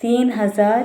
3000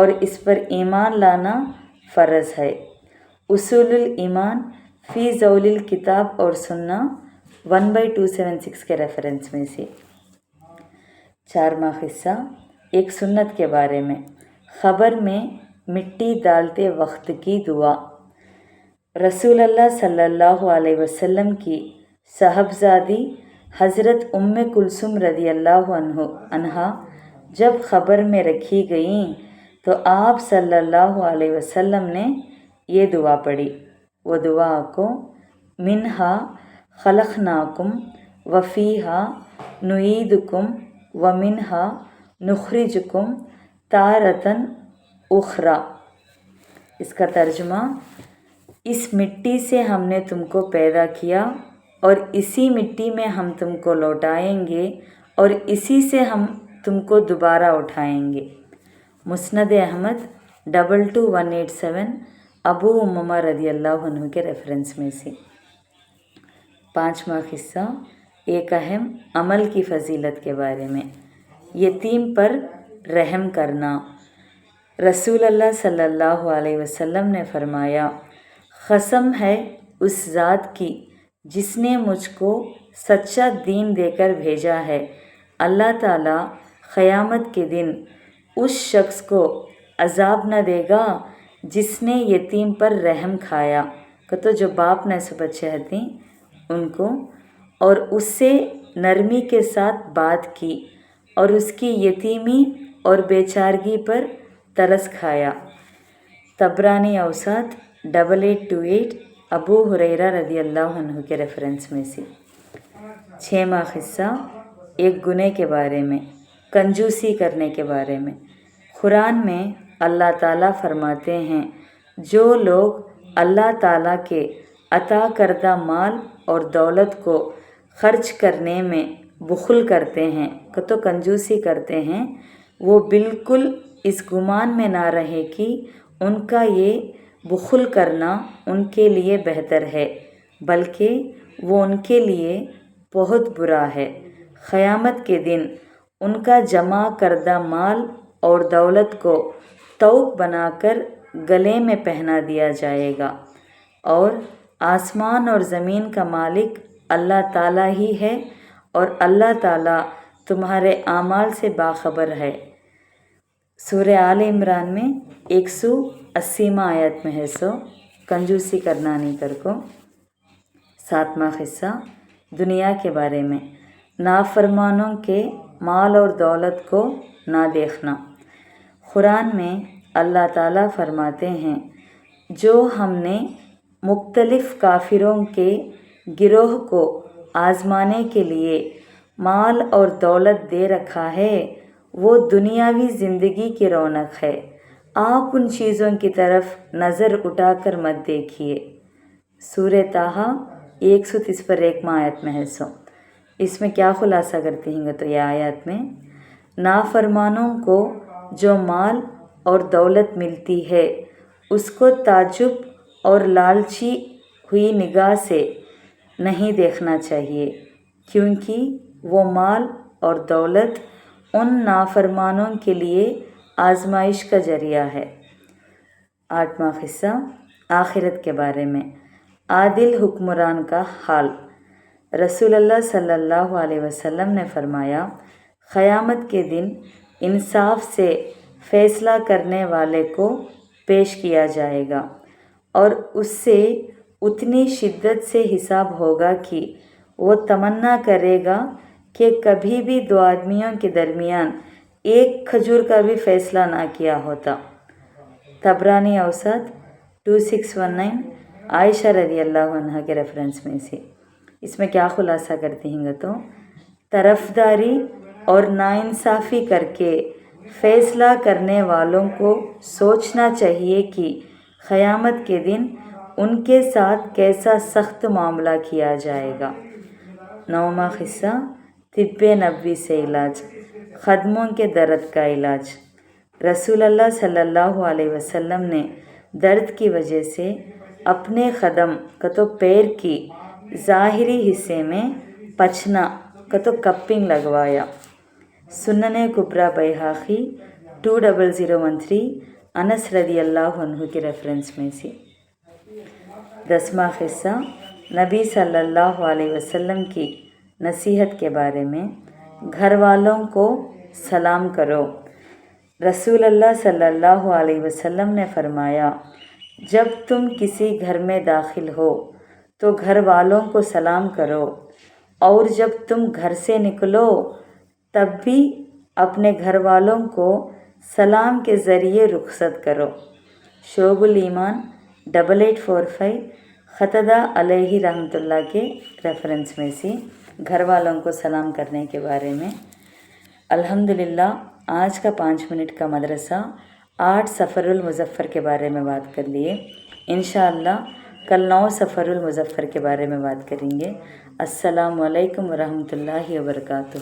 اور اس پر ایمان لانا فرض ہے۔ اصول الایمان فی ضوء الکتاب اور سنہ 1/276 کے ریفرنس میں سے۔ 4واں حصہ ایک سنت کے بارے میں۔ خبر میں مٹی ڈالتے وقت کی دعا۔ رسول اللہ صلی اللہ علیہ وسلم کی صاحبزادی حضرت ام کلثوم رضی اللہ عنہا جب خبر میں رکھی گئیں تو آپ صلی اللہ علیہ وسلم نے یہ دعا پڑھی۔ وہ دعا کو منہا خلقناکم وفیہا نعیدکم ومنہا نخرجکم تارۃ اخری۔ اس کا ترجمہ، اس مٹی سے ہم نے تم کو پیدا کیا اور اسی مٹی میں ہم تم کو لوٹائیں گے اور اسی سے ہم تم کو دوبارہ اٹھائیں گے۔ مسند احمد 22187 ابو امامہ رضی اللہ عنہ کے ریفرنس میں سے۔ 5واں حصہ ایک اہم عمل کی فضیلت کے بارے میں۔ یتیم پر رحم کرنا۔ رسول اللہ صلی اللہ علیہ وسلم نے فرمایا، قسم ہے اس ذات کی جس نے مجھ کو سچا دین دے کر بھیجا ہے، اللہ تعالیٰ قیامت کے دن اس شخص کو عذاب نہ دے گا جس نے یتیم پر رحم کھایا، تو جو باپ نے سو بچے ہیں ان کو، اور اس سے نرمی کے ساتھ بات کی اور اس کی یتیمی اور بیچارگی پر ترس کھایا۔ طبرانی اوسط 8828 ابو ہریرہ رضی اللہ عنہ کے ریفرنس میں سے۔ 6واں حصہ ایک گناہ کے بارے میں، کنجوسی کرنے کے بارے میں۔ قرآن میں اللہ تعالیٰ فرماتے ہیں، جو لوگ اللہ تعالیٰ کے عطا کردہ مال اور دولت کو خرچ کرنے میں بخل کرتے ہیں تو کنجوسی کرتے ہیں، وہ بالکل اس گمان میں نہ رہے کہ ان کا یہ بخل کرنا ان کے لیے بہتر ہے، بلکہ وہ ان کے لیے بہت برا ہے۔ قیامت کے دن ان کا جمع کردہ مال اور دولت کو طوق بنا کر گلے میں پہنا دیا جائے گا، اور آسمان اور زمین کا مالک اللہ تعالیٰ ہی ہے اور اللہ تعالیٰ تمہارے اعمال سے باخبر ہے۔ سورہ آل عمران میں 180واں آیت میں ہے سو کنجوسی کرنا نہیں کر کو۔ 7واں حصہ دنیا کے بارے میں۔ نافرمانوں کے مال اور دولت کو نہ دیکھنا۔ قرآن میں اللہ تعالیٰ فرماتے ہیں، جو ہم نے مختلف کافروں کے گروہ کو آزمانے کے لیے مال اور دولت دے رکھا ہے، وہ دنیاوی زندگی کی رونق ہے، آپ ان چیزوں کی طرف نظر اٹھا کر مت دیکھیے۔ سورہ طٰہٰ 131 آیت میں ہے سو۔ اس میں کیا خلاصہ کرتے ہیں تو یہ آیت میں نافرمانوں کو جو مال اور دولت ملتی ہے اس کو تعجب اور لالچی ہوئی نگاہ سے نہیں دیکھنا چاہیے، کیونکہ وہ مال اور دولت ان نافرمانوں کے لیے آزمائش کا ذریعہ ہے۔ 8واں حصہ آخرت کے بارے میں۔ عادل حکمران کا حال۔ رسول اللہ صلی اللہ علیہ وسلم نے فرمایا، قیامت کے دن انصاف سے فیصلہ کرنے والے کو پیش کیا جائے گا اور اس سے اتنی شدت سے حساب ہوگا کہ وہ تمنا کرے گا کہ کبھی بھی دو آدمیوں کے درمیان ایک کھجور کا بھی فیصلہ نہ کیا ہوتا۔ طبرانی اوسط 2619 عائشہ رضی اللہ عنہ کے ریفرنس میں سے۔ اس میں کیا خلاصہ کرتے ہیں تو طرفداری اور ناانصافی کر کے فیصلہ کرنے والوں کو سوچنا چاہیے کہ قیامت کے دن ان کے ساتھ کیسا سخت معاملہ کیا جائے گا۔ 9واں حصہ طب نبوی سے علاج۔ قدموں کے درد کا علاج۔ رسول اللہ صلی اللہ علیہ وسلم نے درد کی وجہ سے اپنے قدم تو پیر کی ظاہری حصے میں پچنا تو کپنگ لگوایا۔ سنن کبریٰ بیہقی 20013 انس رضی اللہ عنہ کے ریفرنس میں سے۔ 10واں قصہ نبی صلی اللہ علیہ وسلم کی نصیحت کے بارے میں۔ گھر والوں کو سلام کرو۔ رسول اللہ صلی اللہ علیہ وسلم نے فرمایا، جب تم کسی گھر میں داخل ہو تو گھر والوں کو سلام کرو، اور جب تم گھر سے نکلو تب بھی اپنے گھر والوں کو سلام کے ذریعے رخصت کرو۔ شعب الایمان 8845 قتادہ علیہ رحمۃ اللہ کے ریفرنس میں سے گھر والوں کو سلام کرنے کے بارے میں۔ الحمدللہ آج کا 5 منٹ کا مدرسہ 8 سفر المظفر کے بارے میں بات کر لیے۔ انشاءاللہ کل 9 سفر المظفر کے بارے میں بات کریں گے۔ السلام علیکم ورحمۃ اللہ وبرکاتہ۔